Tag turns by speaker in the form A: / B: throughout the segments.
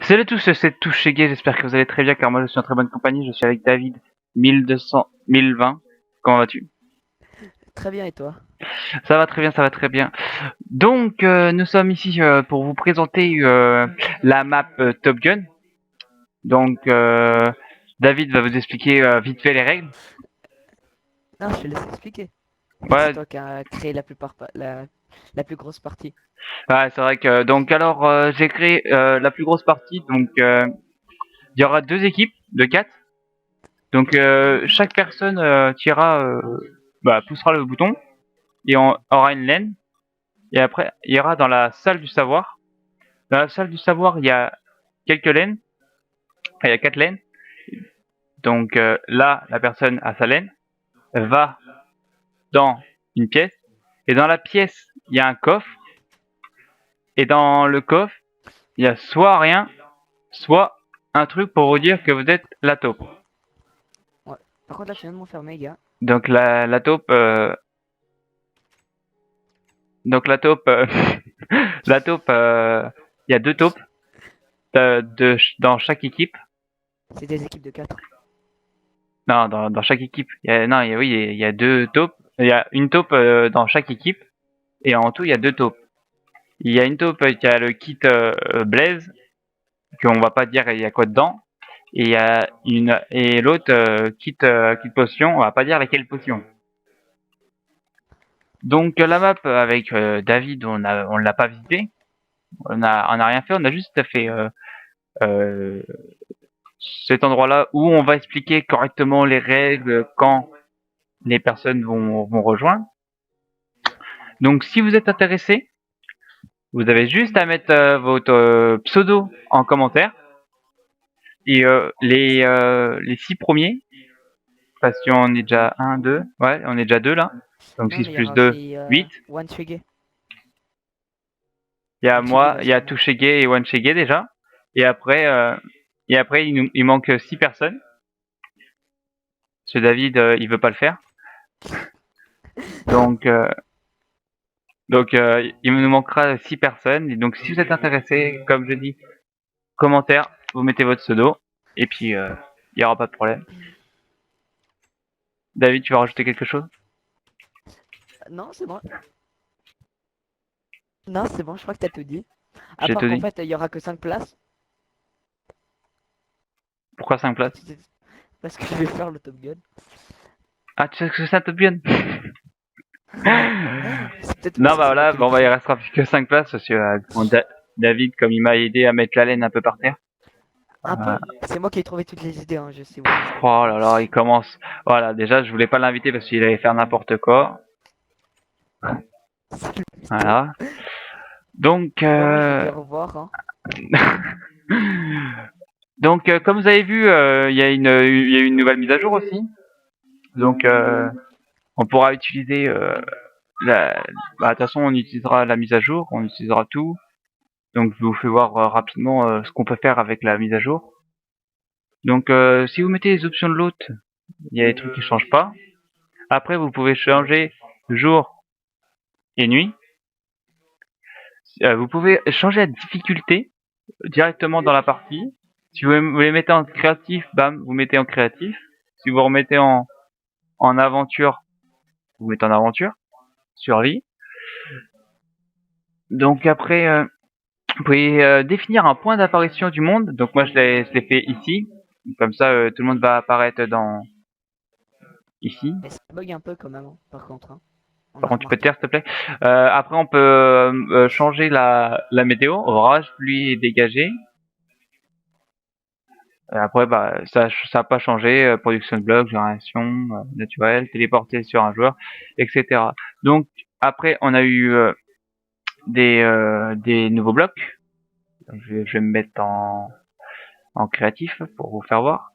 A: Salut à tous, c'est Touché, j'espère que vous allez très bien car moi je suis en très bonne compagnie, je suis avec David 1200, 1020. Comment vas-tu?
B: Très bien, et toi?
A: Ça va très bien, ça va très bien. Donc nous sommes ici pour vous présenter la map Top Gun. Donc David va vous expliquer vite fait les règles.
B: Non, je te laisse expliquer. Vu que c'est
A: Ouais,
B: toi qui as créé la plupart, la plus grosse partie.
A: ouais, c'est vrai que donc alors j'ai créé la plus grosse partie, donc il y aura deux équipes de quatre. Donc chaque personne poussera le bouton et on aura une laine. Et après, il y aura dans la salle du savoir. Dans la salle du savoir, il y a quelques laines. Enfin, il y a quatre laines. Donc là, la personne a sa laine, va dans une pièce. Et dans la pièce, il y a un coffre. Et dans le coffre, il y a soit rien, soit un truc pour vous dire que vous êtes la taupe.
B: Ouais. Par contre, là, tu viens de m'enfermer, gars.
A: Donc la taupe, donc la taupe, la taupe, il y a deux taupes dans chaque équipe.
B: C'est des équipes de 4.
A: Non, dans chaque équipe. Non, oui, il y a deux taupes. Il y a une taupe dans chaque équipe. Et en tout, il y a deux taupes. Il y a une taupe qui a le kit Blaze, qu'on va pas dire il y a quoi dedans. Et il y a et l'autre kit potion, on va pas dire laquelle potion. Donc la map avec David, on l'a pas visité. On a rien fait. On a juste fait euh, cet endroit-là où on va expliquer correctement les règles quand les personnes vont rejoindre. Donc si vous êtes intéressé, vous avez juste à mettre votre pseudo en commentaire. Et les 6 premiers, parce qu'on est déjà un 2 ouais, on est déjà 2 là. Donc
B: Non,
A: 6
B: mais il y
A: plus
B: aura
A: 2
B: aussi
A: 8.
B: One Shige.
A: Il y a
B: One Shige
A: moi,
B: va
A: il y a
B: sûrement.
A: Touchege et Wanchege déjà. Et après, il manque 6 personnes. Ce David, il veut pas le faire. Donc, il nous manquera 6 personnes. Et donc, si vous êtes intéressé, comme je dis, commentaire, vous mettez votre pseudo. Et puis, il n'y aura pas de problème. David, tu vas rajouter quelque chose?
B: Non, c'est bon. Non, c'est bon, je crois que t'as tout dit. À
A: J'ai
B: part
A: tout
B: qu'en
A: dit.
B: fait, il y aura que 5 places.
A: Pourquoi 5 places?
B: Parce que je vais faire le Top Gun.
A: Ah, tu sais que ça te bien.
B: Ouais. C'est peut-être pour
A: Non,
B: ça que
A: bah
B: c'est moi
A: voilà,
B: qui l'ai
A: bon, bah, il
B: créé.
A: restera plus que 5 places parce que David, comme il m'a aidé à mettre la laine un peu par terre.
B: Un
A: euh,
B: peu. C'est moi qui ai trouvé toutes les idées, hein, si vous vous
A: oh
B: demandez.
A: là là, il commence. Voilà, déjà, je voulais pas l'inviter parce qu'il allait faire n'importe quoi.
B: C'est le mytho.
A: Voilà. Donc,
B: Bon, moi, je vous dis au revoir, hein.
A: donc, comme vous avez vu, il y a une nouvelle mise à jour aussi. Donc, on pourra utiliser bah, de toute façon, on utilisera la mise à jour, on utilisera tout. Donc, je vous fais voir rapidement ce qu'on peut faire avec la mise à jour. Donc, si vous mettez les options de l'hôte, il y a des trucs qui changent pas. Après, vous pouvez changer jour et nuit. Vous pouvez changer la difficulté directement dans la partie. Si vous les mettez en créatif, bam, vous mettez en créatif. Si vous remettez en aventure, vous mettez en aventure, survie. Donc après, vous pouvez définir un point d'apparition du monde. Donc moi, je l'ai fait ici. Comme ça, tout le monde va apparaître dans ici.
B: Mais ça bug un peu quand même, hein, par contre, hein. On
A: Par
B: a
A: contre, tu peux te
B: remarqué.
A: taire, s'il te plaît. Après, on peut changer la météo. Orage, pluie et dégagé. Après, bah, ça n'a pas changé. Production de blocs, génération naturelle, téléporter sur un joueur, etc. Donc, après, on a eu des nouveaux blocs. Donc, je vais me mettre en créatif pour vous faire voir.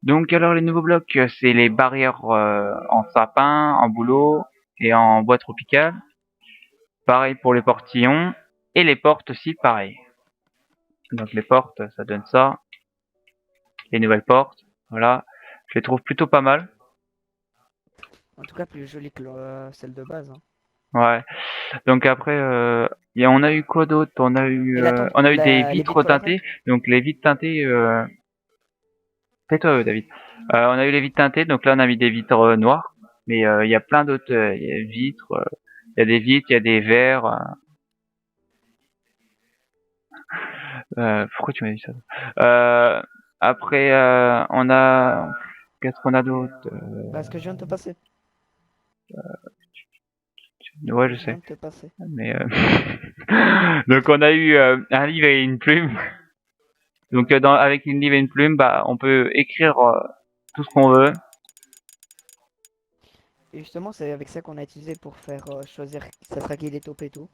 A: Donc, alors, les nouveaux blocs, c'est les barrières en sapin, en bouleau et en bois tropicale. Pareil pour les portillons. Et les portes aussi, pareil. Donc, les portes, ça donne ça. Les nouvelles portes, voilà. Je les trouve plutôt pas mal.
B: En tout cas, plus jolie que celle de base, hein.
A: Ouais. Donc après, on a eu quoi d'autre?
B: Et la tente,
A: On a eu des
B: les
A: vitres
B: vitres colorées?
A: teintées. Donc les vitres teintées, tais-toi, David. On a eu les vitres teintées. Donc là, on a mis des vitres noires. Mais il y a plein d'autres vitres. Il y a des vitres, il y a des verres. Pourquoi tu m'as dit ça? Après, on a, qu'est-ce qu'on a d'autre?
B: Bah, ce que je viens de te passer.
A: Ouais, je
B: Je viens
A: sais.
B: de te passer.
A: Mais donc on a eu un livre et une plume. Donc avec une livre et une plume, bah on peut écrire tout ce qu'on veut.
B: Et justement, c'est avec ça qu'on a utilisé pour faire choisir ça sera qui les taupes et tout.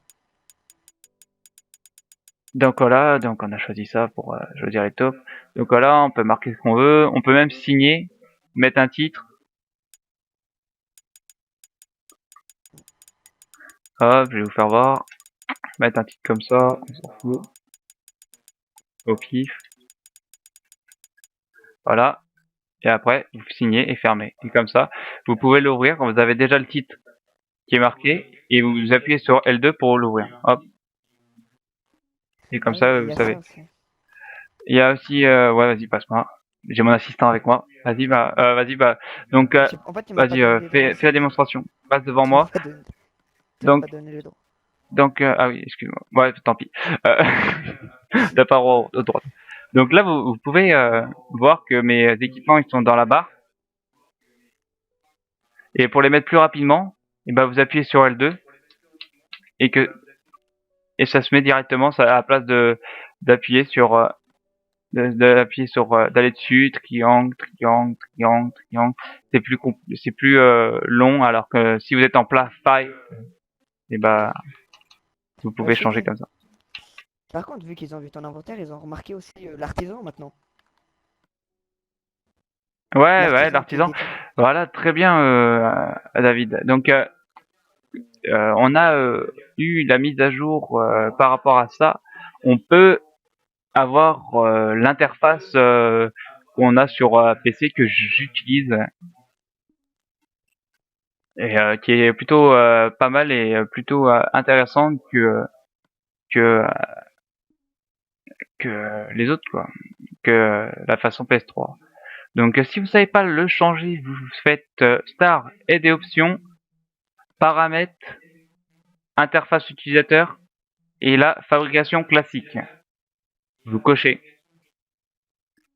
A: Donc voilà, donc on a choisi ça pour choisir les tops. Donc voilà, on peut marquer ce qu'on veut, on peut même signer, mettre un titre. Hop, je vais vous faire voir. Mettre un titre comme ça, on s'en fout. Au pif. Voilà. Et après, vous signez et fermez. Et comme ça, vous pouvez l'ouvrir quand vous avez déjà le titre qui est marqué et vous appuyez sur L2 pour l'ouvrir. Hop. Et
B: Ah
A: comme
B: oui,
A: ça,
B: il
A: vous
B: y a ça
A: savez.
B: aussi.
A: Il y a aussi, ouais, vas-y, passe-moi. J'ai mon assistant avec moi. Vas-y, bah, donc,
B: En fait, tu m'as pas
A: vas-y,
B: donné les droits
A: fais la
B: aussi.
A: démonstration. Passe devant
B: Tu m'as
A: moi.
B: pas donné, tu m'as
A: Donc,
B: pas donné les droits.
A: ah oui, excuse-moi. Ouais, tant pis. Euh, T'as pas au droit. Donc là, vous pouvez voir que mes équipements, ils sont dans la barre. Et pour les mettre plus rapidement, et ben, vous appuyez sur L2 et et ça se met directement ça, à la place d'appuyer sur d'aller dessus, triangle. C'est plus long, alors que si vous êtes en plein fight, et bah vous
B: Ouais,
A: pouvez
B: c'est
A: changer
B: dit.
A: comme ça.
B: Par contre, vu qu'ils ont vu ton inventaire, ils ont remarqué aussi l'artisan maintenant.
A: Ouais,
B: L'artisan qui
A: l'artisan.
B: était fait.
A: Voilà, très bien, David. Donc on a eu la mise à jour par rapport à ça. On peut avoir l'interface qu'on a sur PC que j'utilise et qui est plutôt pas mal et plutôt intéressante que que les autres quoi, que la façon PS3. Donc si vous savez pas le changer, vous faites Star et des options, paramètres, interface utilisateur et la fabrication classique. Vous cochez.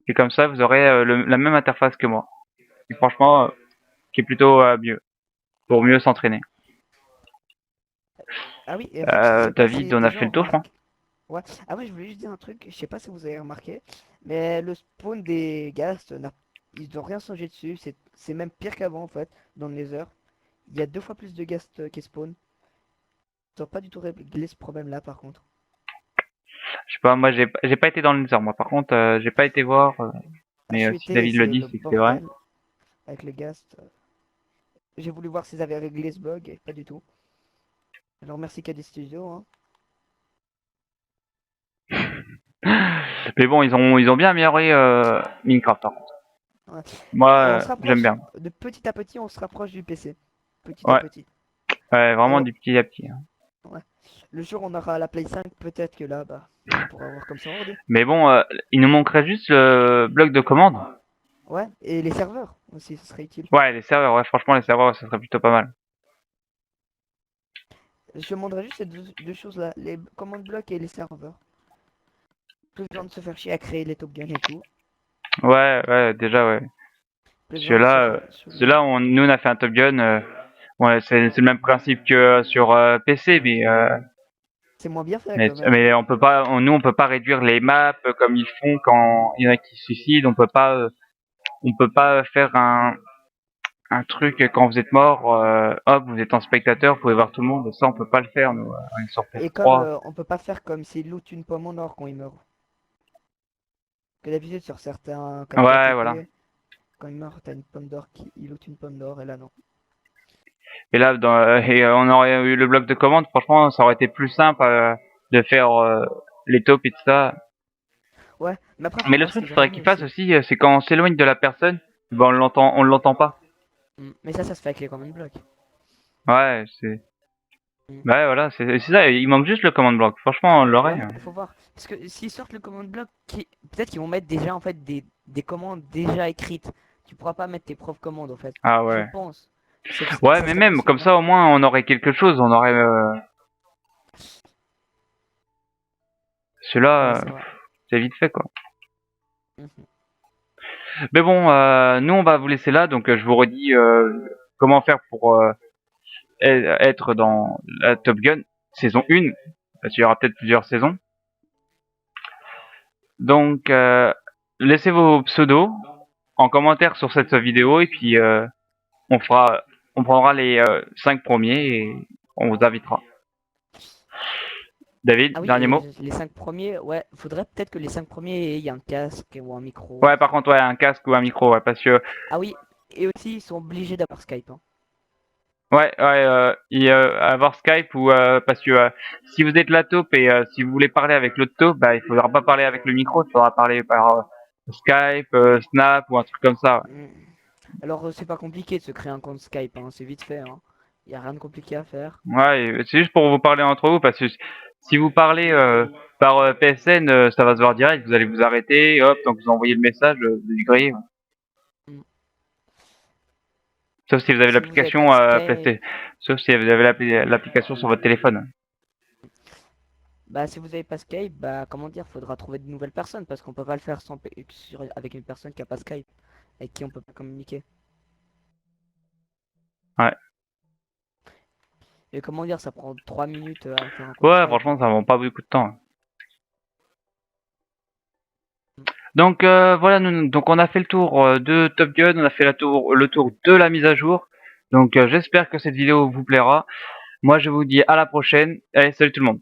A: Et comme ça, vous aurez la même interface que moi. Et franchement, qui est plutôt mieux, pour mieux s'entraîner.
B: Ah oui, et en fait, je sais pas
A: David,
B: si
A: on
B: des
A: a fait
B: gens
A: le tour, je crois.
B: remarquent. Ouais. Ah ouais, je voulais juste dire un truc, je sais pas si vous avez remarqué, mais le spawn des ghasts, ils ont rien changé dessus, c'est même pire qu'avant en fait, dans le Nether. Il y a 2 fois plus de ghasts qui spawn. Ils ont pas du tout réglé ce problème là par contre.
A: Je sais pas, moi j'ai pas été dans le Nether, moi. Par contre, j'ai pas été voir,
B: Ah, je
A: mais
B: suis
A: si
B: été et
A: David le
B: c'est
A: dit,
B: le
A: c'est que c'est vrai.
B: bordel avec les ghasts. J'ai voulu voir s'ils avaient réglé ce bug et pas du tout. Alors merci KD Studio, hein.
A: Mais bon, ils ont bien amélioré Minecraft, par contre.
B: Ouais.
A: Moi,
B: Et on se
A: j'aime
B: rapproche,
A: bien.
B: de petit à petit, on se rapproche du PC. Petit à
A: Ouais,
B: petit.
A: vraiment
B: Alors,
A: du petit à petit, hein.
B: ouais. Le jour où on aura la Play 5, peut-être que là, bah, on pourra voir comme ça ordi.
A: Mais bon, il nous manquerait juste le bloc de commande.
B: Ouais, et les serveurs aussi, ce serait utile.
A: Ouais, les serveurs, ouais, franchement, les serveurs, ça serait plutôt pas mal.
B: Je demanderais juste ces deux choses-là, les commandes blocs et les serveurs. Plus besoin de se faire chier à créer les Top Gun et tout.
A: Ouais, déjà, ouais.
B: Plus besoin de se
A: Ceux-là,
B: faire saouler.
A: ceux-là, nous, on a fait un Top Gun. Ouais, c'est le même principe que sur PC,
B: C'est moins bien fait quand même.
A: mais on peut pas, nous, on peut pas réduire les maps comme ils font quand il y en a qui se suicident. On peut pas faire un truc quand vous êtes mort. Hop, vous êtes en spectateur, vous pouvez voir tout le monde. Ça, on peut pas le faire, nous, sur
B: Et comme
A: PS3.
B: on peut pas faire comme s'il loot une pomme en or quand il meurt. Que d'habitude sur certains comme
A: Ouais, voilà.
B: KTP, quand il meurt, t'as une pomme d'or qui il loot une pomme d'or et là non.
A: Et là, on aurait eu le bloc de commande. Franchement, ça aurait été plus simple de faire les tops et tout ça.
B: Ouais, mais après faut
A: Mais le
B: voir ce
A: truc, il
B: qu'ils ont
A: faudrait
B: remis
A: qu'il fasse
B: aussi.
A: aussi, c'est quand on s'éloigne de la personne, ben on l'entend pas.
B: Mais ça se fait avec les command blocs.
A: Ouais, c'est. Bah voilà, c'est ça, il manque juste le command block. Franchement, on l'aurait.
B: Ouais, faut voir. Parce que s'ils sortent le command block, peut-être qu'ils vont mettre déjà en fait des commandes déjà écrites. Tu pourras pas mettre tes propres commandes en fait.
A: Ah
B: Je
A: ouais.
B: pense.
A: Ouais,
B: Ça
A: mais
B: serait
A: même
B: possible,
A: comme
B: hein.
A: ça, au moins, on aurait quelque chose. On aurait.
B: Ouais,
A: Celui-là,
B: c'est vrai.
A: c'est vite fait, quoi.
B: Mhm.
A: Mais bon, nous, on va vous laisser là. Donc, je vous redis comment faire pour être dans la Top Gun saison 1. Parce qu'il y aura peut-être plusieurs saisons. Donc, laissez vos pseudos en commentaire sur cette vidéo. Et puis, on fera, on prendra les 5 premiers et on vous invitera. David,
B: Ah oui,
A: dernier mot?
B: les 5 premiers, ouais, faudrait peut-être que les 5 premiers aient un casque ou un micro.
A: Ouais, par contre, ouais, un casque ou un micro, ouais, parce que
B: Ah oui, et aussi ils sont obligés d'avoir Skype, hein.
A: ouais, avoir Skype ou parce que si vous êtes la taupe et si vous voulez parler avec l'autre taupe, bah il faudra pas parler avec le micro, il faudra parler par Skype, Snap ou un truc comme ça.
B: Mm. Alors c'est pas compliqué de se créer un compte Skype, hein, c'est vite fait, hein. Y a rien de compliqué à faire.
A: Ouais, et c'est juste pour vous parler entre vous parce que si vous parlez par PSN, ça va se voir direct, vous allez vous arrêter, hop, donc vous envoyez le message, vous grillez. Ouais.
B: Mm.
A: Sauf si vous avez
B: Si vous avez pas
A: l'application
B: de Skype,
A: sauf si vous avez l'application sur votre téléphone.
B: bah si vous avez pas Skype, bah comment dire, faudra trouver de nouvelles personnes parce qu'on peut pas le faire avec une personne qui a pas Skype, avec qui on peut pas communiquer.
A: Ouais.
B: Et comment dire, ça prend 3 minutes à faire un compte
A: Ouais,
B: Skype,
A: franchement,
B: hein.
A: ça prend pas beaucoup de temps. Donc voilà, donc on a fait le tour de Top Gun, on a fait le tour de la mise à jour. Donc j'espère que cette vidéo vous plaira. Moi je vous dis à la prochaine. Allez, salut tout le monde.